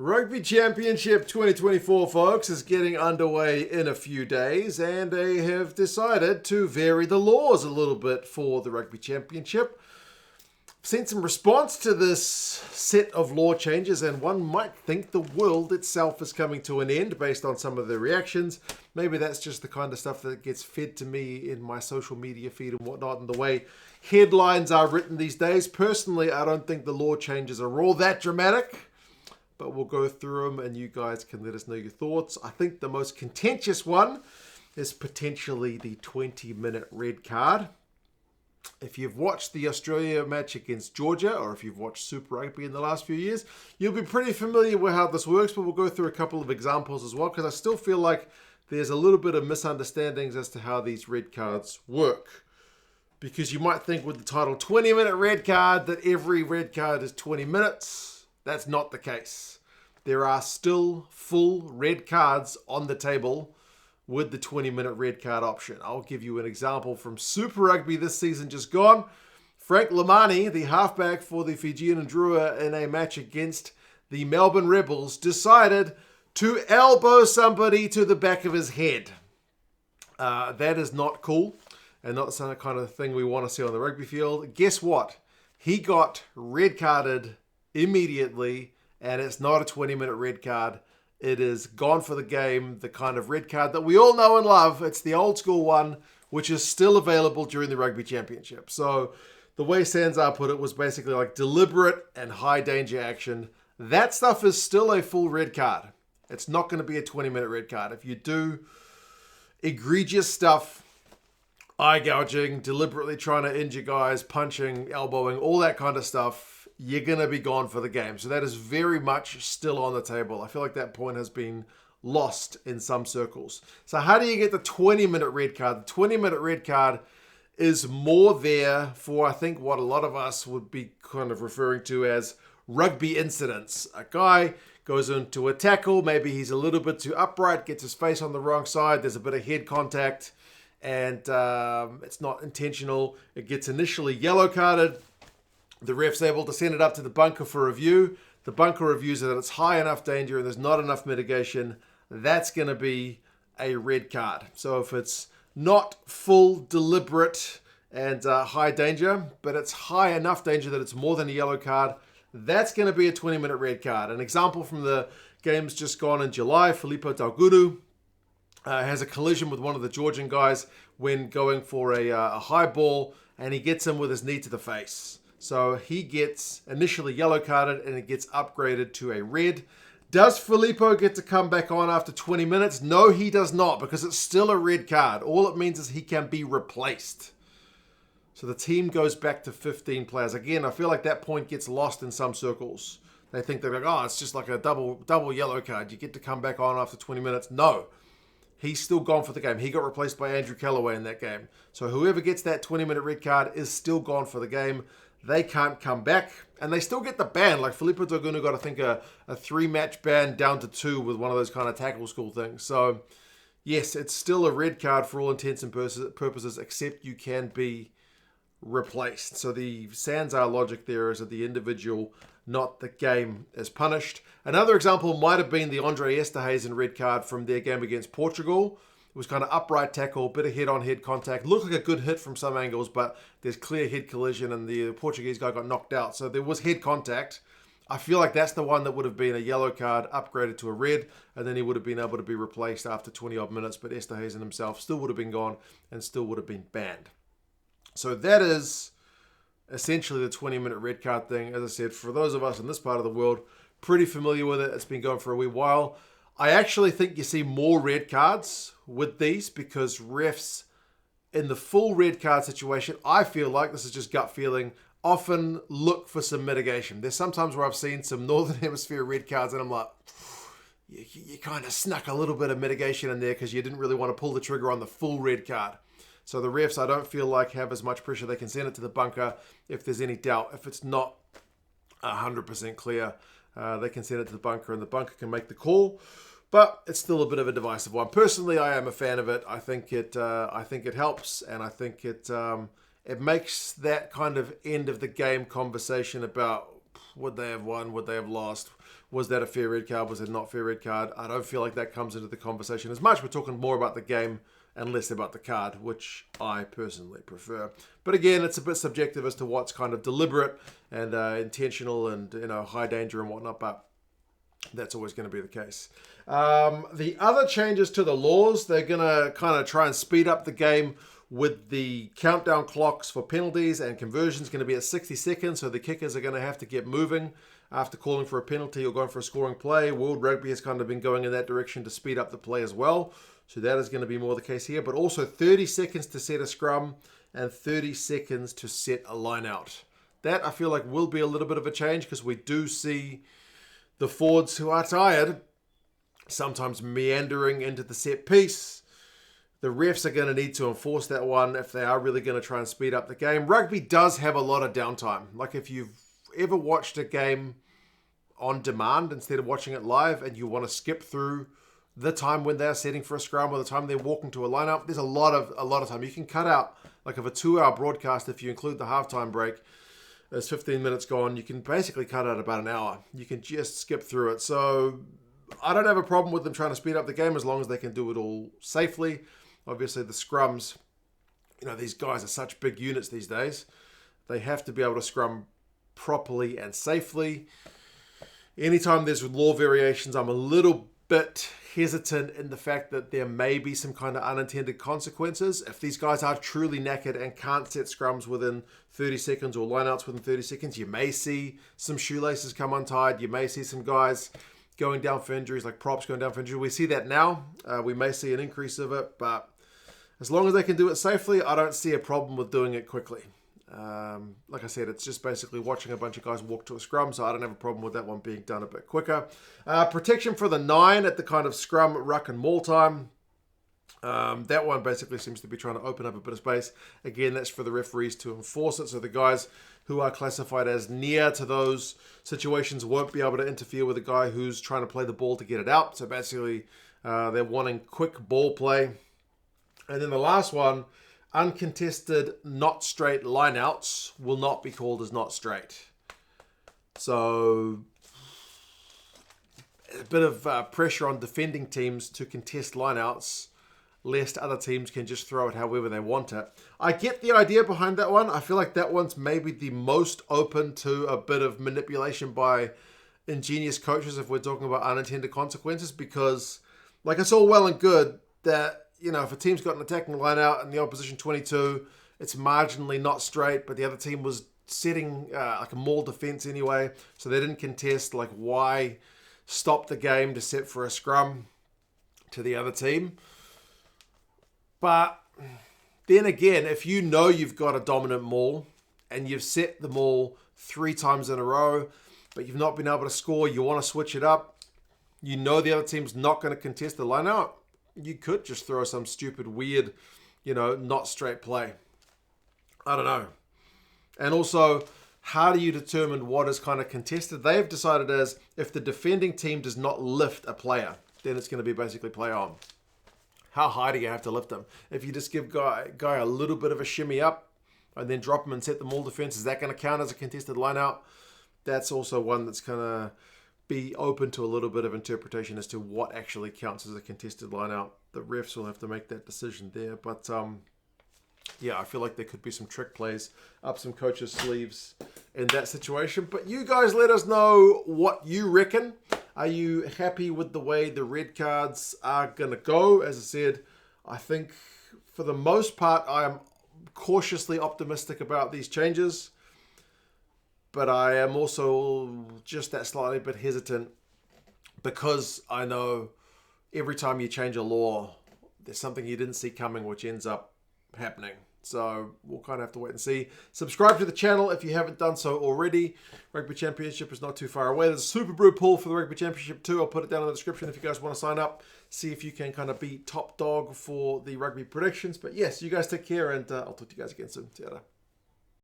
Rugby Championship 2024, folks, is getting underway in a few days, and they have decided to vary the laws a little bit for the Rugby Championship. I've seen some response to this set of law changes, and one might think the world itself is coming to an end based on some of the reactions. Maybe that's just the kind of stuff that gets fed to me in my social media feed and whatnot, and the way headlines are written these days. Personally, I don't think the law changes are all that dramatic, but we'll go through them and you guys can let us know your thoughts. I think the most contentious one is potentially the 20-minute red card. If you've watched the Australia match against Georgia, or if you've watched Super Rugby in the last few years, you'll be pretty familiar with how this works, but we'll go through a couple of examples as well, because I still feel like there's a little bit of misunderstandings as to how these red cards work. Because you might think with the title 20-minute red card that every red card is 20 minutes. That's not the case. There are still full red cards on the table with the 20-minute red card option. I'll give you an example from Super Rugby this season just gone. Frank Lamani, the halfback for the Fijian Drua in a match against the Melbourne Rebels, decided to elbow somebody to the back of his head. That is not cool and not some kind of thing we want to see on the rugby field. Guess what? He got red carded immediately, and it's not a 20-minute red card. It is gone for the game, the kind of red card that we all know and love. It's the old school one, which is still available during the Rugby Championship. So the way Sanzar put it was basically like deliberate and high danger action. That stuff is still a full red card. It's not going to be a 20-minute red card. If you do egregious stuff, eye gouging, deliberately trying to injure guys, punching, elbowing, all that kind of stuff, you're going to be gone for the game. So that is very much still on the table. I feel like that point has been lost in some circles. So how do you get the 20-minute red card? The 20-minute red card is more there for, I think, what a lot of us would be kind of referring to as rugby incidents. A guy goes into a tackle, maybe he's a little bit too upright, gets his face on the wrong side, there's a bit of head contact, and it's not intentional. It gets initially yellow carded. The ref's able to send it up to the bunker for review. The bunker reviews that it's high enough danger and there's not enough mitigation. That's going to be a red card. So if it's not full, deliberate, and high danger, but it's high enough danger that it's more than a yellow card, that's going to be a 20-minute red card. An example from the games just gone in July, Filippo Tauguru has a collision with one of the Georgian guys when going for a high ball, and he gets him with his knee to the face. So he gets initially yellow carded and it gets upgraded to a red. Does Filippo get to come back on after 20 minutes? No, he does not, because it's still a red card. All it means is he can be replaced. So the team goes back to 15 players. Again, I feel like that point gets lost in some circles. They think they're like, oh, it's just like a double yellow card. You get to come back on after 20 minutes. No, he's still gone for the game. He got replaced by Andrew Callaway in that game. So whoever gets that 20-minute red card is still gone for the game. They can't come back, and they still get the ban. Like Filippo Tauguru got, I think, a 3-match ban down to 2 with one of those kind of tackle school things. So, yes, it's still a red card for all intents and purposes, except you can be replaced. So the Sanzar logic there is that the individual, not the game, is punished. Another example might have been the Andre Esterhuizen red card from their game against Portugal. It was kind of upright tackle, bit of head-on-head contact. Looked like a good hit from some angles, but there's clear head collision, and the Portuguese guy got knocked out. So there was head contact. I feel like that's the one that would have been a yellow card, upgraded to a red, and then he would have been able to be replaced after 20-odd minutes. But Esterhuizen himself still would have been gone and still would have been banned. So that is essentially the 20-minute red card thing. As I said, for those of us in this part of the world, pretty familiar with it. It's been going for a wee while. I actually think you see more red cards with these because refs in the full red card situation, I feel like, this is just gut feeling, often look for some mitigation. There's sometimes where I've seen some Northern Hemisphere red cards and I'm like, you kind of snuck a little bit of mitigation in there because you didn't really want to pull the trigger on the full red card. So the refs, I don't feel like, have as much pressure. They can send it to the bunker if there's any doubt. If it's not 100% clear, they can send it to the bunker and the bunker can make the call. But it's still a bit of a divisive one. Personally, I am a fan of it. I think it helps, and I think it makes that kind of end of the game conversation about would they have won? Would they have lost? Was that a fair red card? Was it not a fair red card? I don't feel like that comes into the conversation as much. We're talking more about the game and less about the card, which I personally prefer. But again, it's a bit subjective as to what's kind of deliberate and intentional and, high danger and whatnot, but that's always going to be the case. The other changes to the laws, they're going to kind of try and speed up the game with the countdown clocks for penalties and conversions going to be at 60 seconds, so the kickers are going to have to get moving after calling for a penalty or going for a scoring play. World Rugby has kind of been going in that direction to speed up the play as well. So that is going to be more the case here. But also 30 seconds to set a scrum and 30 seconds to set a line out. That I feel like will be a little bit of a change because we do see the forwards who are tired sometimes meandering into the set piece. The refs are going to need to enforce that one if they are really going to try and speed up the game. Rugby does have a lot of downtime. Like if you've ever watched a game on demand instead of watching it live and you want to skip through the time when they're setting for a scrum or the time they're walking to a lineup, there's a lot of time. You can cut out, like of a 2-hour broadcast, if you include the halftime break, there's 15 minutes gone, you can basically cut out about an hour. You can just skip through it. So I don't have a problem with them trying to speed up the game as long as they can do it all safely. Obviously the scrums, these guys are such big units these days. They have to be able to scrum properly and safely. Anytime there's law variations, I'm a little bit hesitant in the fact that there may be some kind of unintended consequences. If these guys are truly knackered and can't set scrums within 30 seconds or lineouts within 30 seconds, you may see some shoelaces come untied. You may see some guys going down for injuries, like props going down for injury. We see that now. We may see an increase of it, but as long as they can do it safely, I don't see a problem with doing it quickly. Like I said, it's just basically watching a bunch of guys walk to a scrum, so I don't have a problem with that one being done a bit quicker. Protection for the 9 at the kind of scrum, ruck and maul time. That one basically seems to be trying to open up a bit of space. Again, that's for the referees to enforce it, so the guys who are classified as near to those situations won't be able to interfere with a guy who's trying to play the ball to get it out. So basically, they're wanting quick ball play. And then the last one, uncontested not straight lineouts will not be called as not straight. So a bit of pressure on defending teams to contest lineouts, lest other teams can just throw it however they want it. I get the idea behind that one. I feel like that one's maybe the most open to a bit of manipulation by ingenious coaches if we're talking about unintended consequences, because like it's all well and good that if a team's got an attacking line out and the opposition 22, it's marginally not straight, but the other team was setting like a maul defense anyway, so they didn't contest. Like, why stop the game to set for a scrum to the other team? But then again, if you've got a dominant maul and you've set the maul 3 times in a row, but you've not been able to score, you want to switch it up, the other team's not going to contest the line out, you could just throw some stupid, weird, not straight play. I don't know. And also, how do you determine what is kind of contested? They've decided as if the defending team does not lift a player, then it's going to be basically play on. How high do you have to lift them? If you just give guy a little bit of a shimmy up and then drop him and set the maul defense, is that going to count as a contested line out? That's also one that's going to be open to a little bit of interpretation as to what actually counts as a contested line out. The refs will have to make that decision there. But yeah, I feel like there could be some trick plays up some coaches' sleeves in that situation. But you guys let us know what you reckon. Are you happy with the way the red cards are going to go? As I said, I think for the most part, I am cautiously optimistic about these changes. But I am also just that slightly bit hesitant because I know every time you change a law, there's something you didn't see coming which ends up happening. So we'll kind of have to wait and see. Subscribe to the channel if you haven't done so already. Rugby Championship is not too far away. There's a Super Brew pool for the Rugby Championship too. I'll put it down in the description if you guys want to sign up. See if you can kind of be top dog for the rugby predictions. But yes, you guys take care and I'll talk to you guys again soon. See you later.